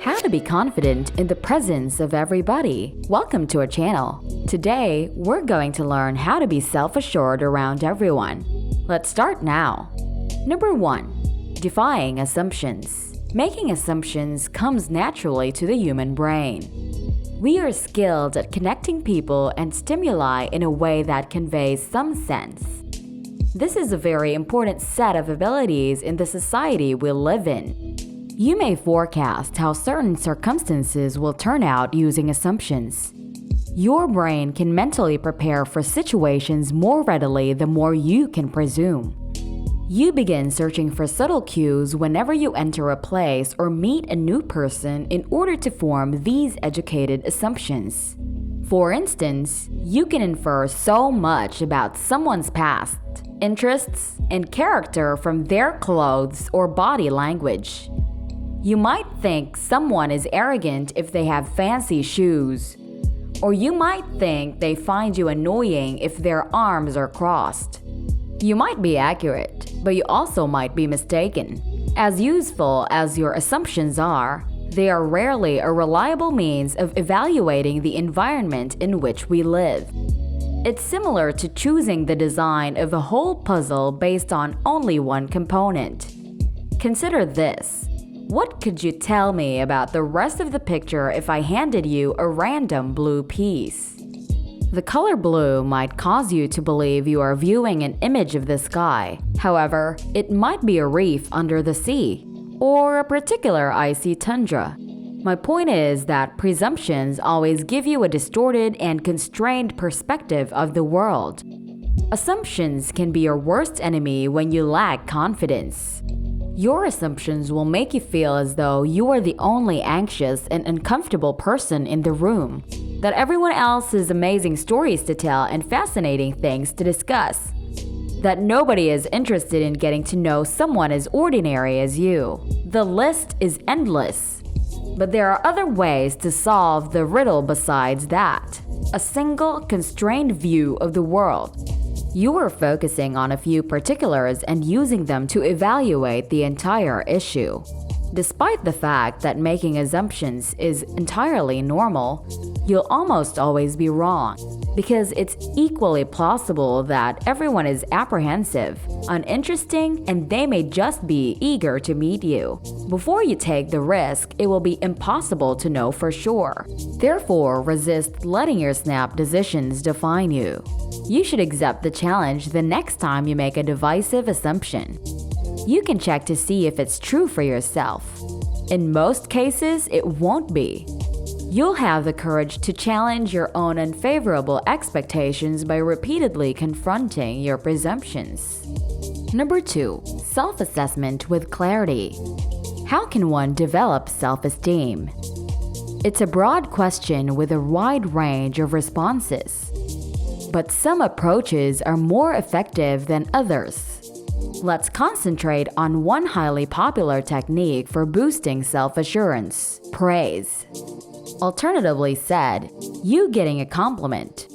How to be confident in the presence of everybody. Welcome to our channel. Today, we're going to learn how to be self-assured around everyone. Let's start now. Number 1. Defying assumptions. Making assumptions comes naturally to the human brain. We are skilled at connecting people and stimuli in a way that conveys some sense. This is a very important set of abilities in the society we live in. You may forecast how certain circumstances will turn out using assumptions. Your brain can mentally prepare for situations more readily the more you can presume. You begin searching for subtle cues whenever you enter a place or meet a new person in order to form these educated assumptions. For instance, you can infer so much about someone's past, interests, and character from their clothes or body language. You might think someone is arrogant if they have fancy shoes, or you might think they find you annoying if their arms are crossed. You might be accurate, but you also might be mistaken. As useful as your assumptions are, they are rarely a reliable means of evaluating the environment in which we live. It's similar to choosing the design of a whole puzzle based on only one component. Consider this. What could you tell me about the rest of the picture if I handed you a random blue piece? The color blue might cause you to believe you are viewing an image of the sky. However, it might be a reef under the sea, or a particular icy tundra. My point is that presumptions always give you a distorted and constrained perspective of the world. Assumptions can be your worst enemy when you lack confidence. Your assumptions will make you feel as though you are the only anxious and uncomfortable person in the room, that everyone else has amazing stories to tell and fascinating things to discuss, that nobody is interested in getting to know someone as ordinary as you. The list is endless. But there are other ways to solve the riddle besides that. A single, constrained view of the world. You are focusing on a few particulars and using them to evaluate the entire issue. Despite the fact that making assumptions is entirely normal, you'll almost always be wrong, because it's equally plausible that everyone is apprehensive, uninteresting, and they may just be eager to meet you. Before you take the risk, it will be impossible to know for sure. Therefore, resist letting your snap decisions define you. You should accept the challenge the next time you make a divisive assumption. You can check to see if it's true for yourself. In most cases, it won't be. You'll have the courage to challenge your own unfavorable expectations by repeatedly confronting your presumptions. Number 2. Self-assessment with clarity. How can one develop self-esteem? It's a broad question with a wide range of responses. But some approaches are more effective than others. Let's concentrate on one highly popular technique for boosting self-assurance: praise. Alternatively said, you getting a compliment.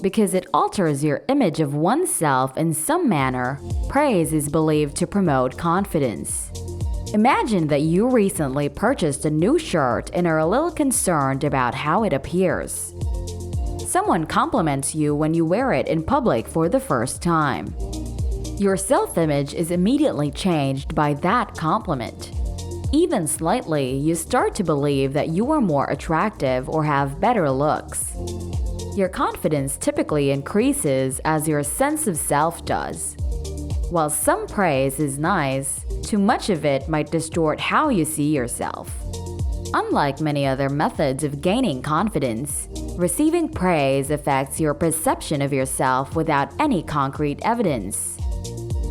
Because it alters your image of oneself in some manner, praise is believed to promote confidence. Imagine that you recently purchased a new shirt and are a little concerned about how it appears. Someone compliments you when you wear it in public for the first time. Your self-image is immediately changed by that compliment. Even slightly, you start to believe that you are more attractive or have better looks. Your confidence typically increases as your sense of self does. While some praise is nice, too much of it might distort how you see yourself. Unlike many other methods of gaining confidence, receiving praise affects your perception of yourself without any concrete evidence.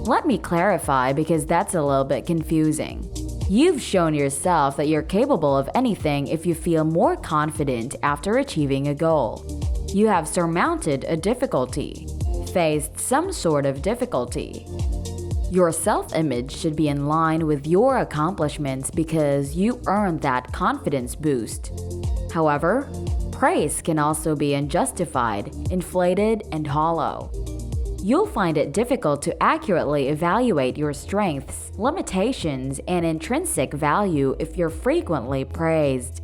Let me clarify, because that's a little bit confusing. You've shown yourself that you're capable of anything if you feel more confident after achieving a goal. You have surmounted a difficulty, faced some sort of difficulty. Your self-image should be in line with your accomplishments because you earned that confidence boost. However, praise can also be unjustified, inflated, and hollow. You'll find it difficult to accurately evaluate your strengths, limitations, and intrinsic value if you're frequently praised.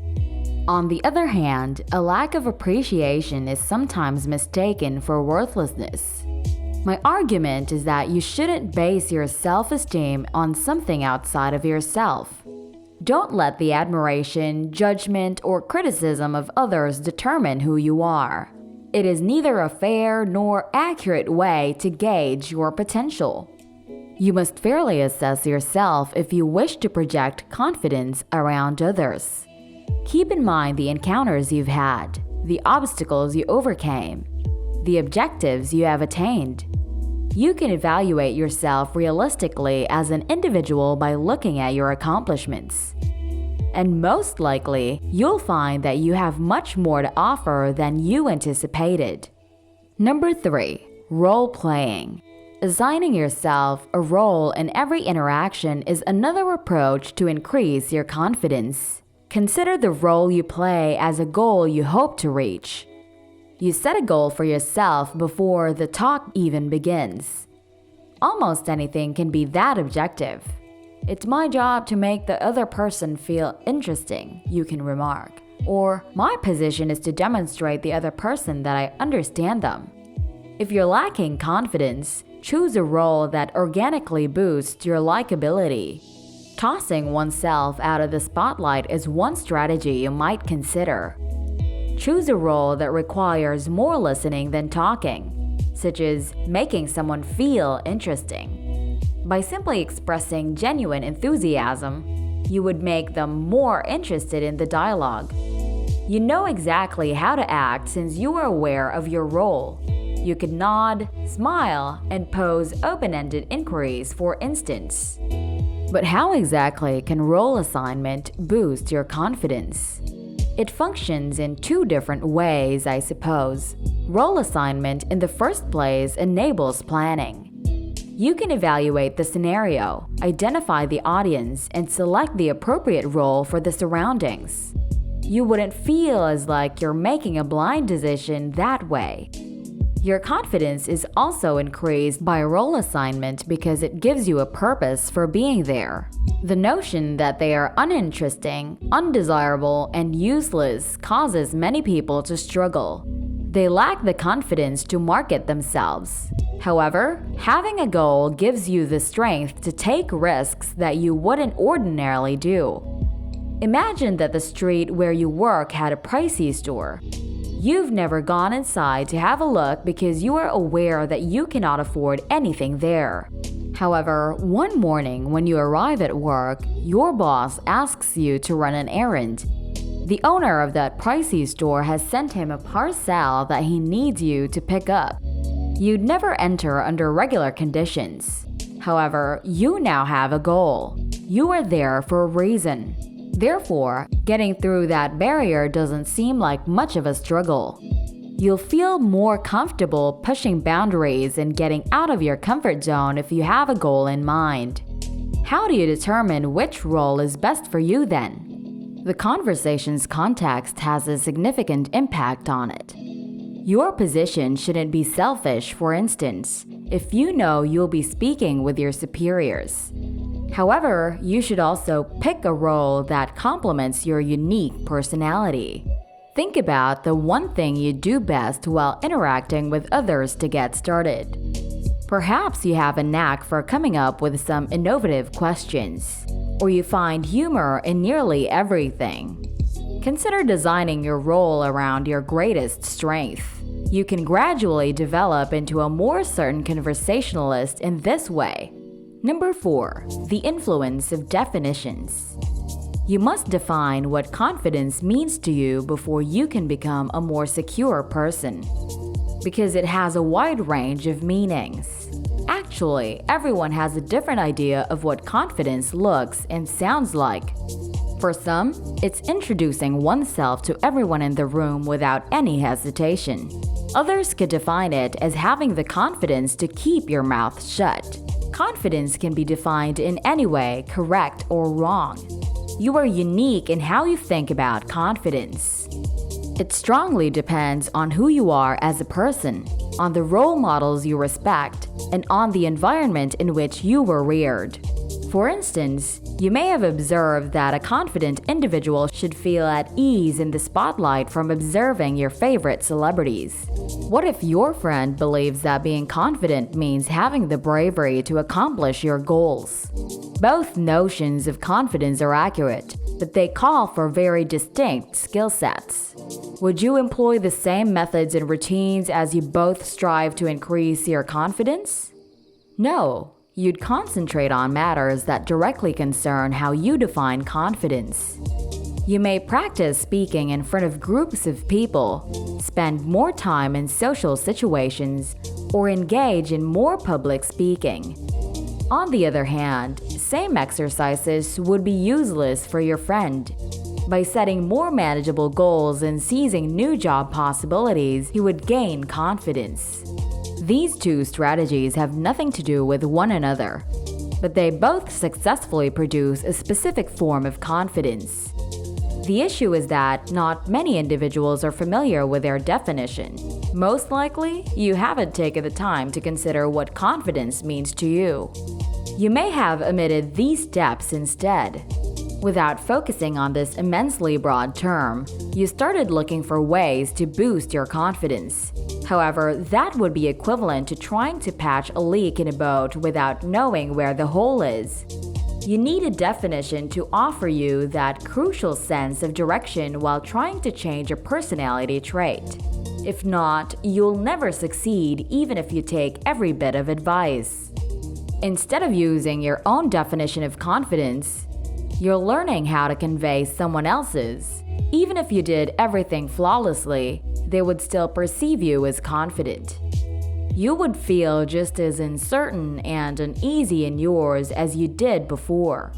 On the other hand, a lack of appreciation is sometimes mistaken for worthlessness. My argument is that you shouldn't base your self-esteem on something outside of yourself. Don't let the admiration, judgment, or criticism of others determine who you are. It is neither a fair nor accurate way to gauge your potential. You must fairly assess yourself if you wish to project confidence around others. Keep in mind the encounters you've had, the obstacles you overcame, the objectives you have attained. You can evaluate yourself realistically as an individual by looking at your accomplishments. And most likely, you'll find that you have much more to offer than you anticipated. Number 3. Role-playing. Assigning yourself a role in every interaction is another approach to increase your confidence. Consider the role you play as a goal you hope to reach. You set a goal for yourself before the talk even begins. Almost anything can be that objective. It's my job to make the other person feel interesting, you can remark. Or, my position is to demonstrate the other person that I understand them. If you're lacking confidence, choose a role that organically boosts your likability. Tossing oneself out of the spotlight is one strategy you might consider. Choose a role that requires more listening than talking, such as making someone feel interesting. By simply expressing genuine enthusiasm, you would make them more interested in the dialogue. You know exactly how to act since you are aware of your role. You could nod, smile, and pose open-ended inquiries, for instance. But how exactly can role assignment boost your confidence? It functions in two different ways, I suppose. Role assignment, in the first place, enables planning. You can evaluate the scenario, identify the audience, and select the appropriate role for the surroundings. You wouldn't feel as like you're making a blind decision that way. Your confidence is also increased by role assignment because it gives you a purpose for being there. The notion that they are uninteresting, undesirable, and useless causes many people to struggle. They lack the confidence to market themselves. However, having a goal gives you the strength to take risks that you wouldn't ordinarily do. Imagine that the street where you work had a pricey store. You've never gone inside to have a look because you are aware that you cannot afford anything there. However, one morning when you arrive at work, your boss asks you to run an errand. The owner of that pricey store has sent him a parcel that he needs you to pick up. You'd never enter under regular conditions. However, you now have a goal. You are there for a reason. Therefore, getting through that barrier doesn't seem like much of a struggle. You'll feel more comfortable pushing boundaries and getting out of your comfort zone if you have a goal in mind. How do you determine which role is best for you then? The conversation's context has a significant impact on it. Your position shouldn't be selfish, for instance, if you know you'll be speaking with your superiors. However, you should also pick a role that complements your unique personality. Think about the one thing you do best while interacting with others to get started. Perhaps you have a knack for coming up with some innovative questions, or you find humor in nearly everything. Consider designing your role around your greatest strength. You can gradually develop into a more certain conversationalist in this way. Number 4. The influence of definitions. You must define what confidence means to you before you can become a more secure person, because it has a wide range of meanings. Actually, everyone has a different idea of what confidence looks and sounds like. For some, it's introducing oneself to everyone in the room without any hesitation. Others could define it as having the confidence to keep your mouth shut. Confidence can be defined in any way, correct or wrong. You are unique in how you think about confidence. It strongly depends on who you are as a person. on the role models you respect, and on the environment in which you were reared. For instance, you may have observed that a confident individual should feel at ease in the spotlight from observing your favorite celebrities. What if your friend believes that being confident means having the bravery to accomplish your goals? Both notions of confidence are accurate, but they call for very distinct skill sets. Would you employ the same methods and routines as you both strive to increase your confidence? No. You'd concentrate on matters that directly concern how you define confidence. You may practice speaking in front of groups of people, spend more time in social situations, or engage in more public speaking. On the other hand, same exercises would be useless for your friend. By setting more manageable goals and seizing new job possibilities, he would gain confidence. These two strategies have nothing to do with one another, but they both successfully produce a specific form of confidence. The issue is that not many individuals are familiar with their definition. Most likely, you haven't taken the time to consider what confidence means to you. You may have omitted these steps instead. Without focusing on this immensely broad term, you started looking for ways to boost your confidence. However, that would be equivalent to trying to patch a leak in a boat without knowing where the hole is. You need a definition to offer you that crucial sense of direction while trying to change a personality trait. If not, you'll never succeed even if you take every bit of advice. Instead of using your own definition of confidence, you're learning how to convey someone else's. Even if you did everything flawlessly, they would still perceive you as confident. You would feel just as uncertain and uneasy in yours as you did before.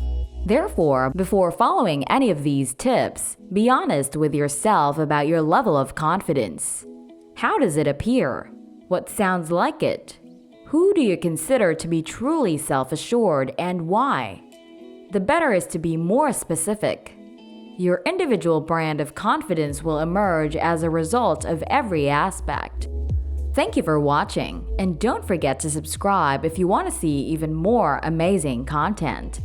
Therefore, before following any of these tips, be honest with yourself about your level of confidence. How does it appear? What sounds like it? Who do you consider to be truly self-assured and why? The better is to be more specific. Your individual brand of confidence will emerge as a result of every aspect. Thank you for watching, and don't forget to subscribe if you want to see even more amazing content.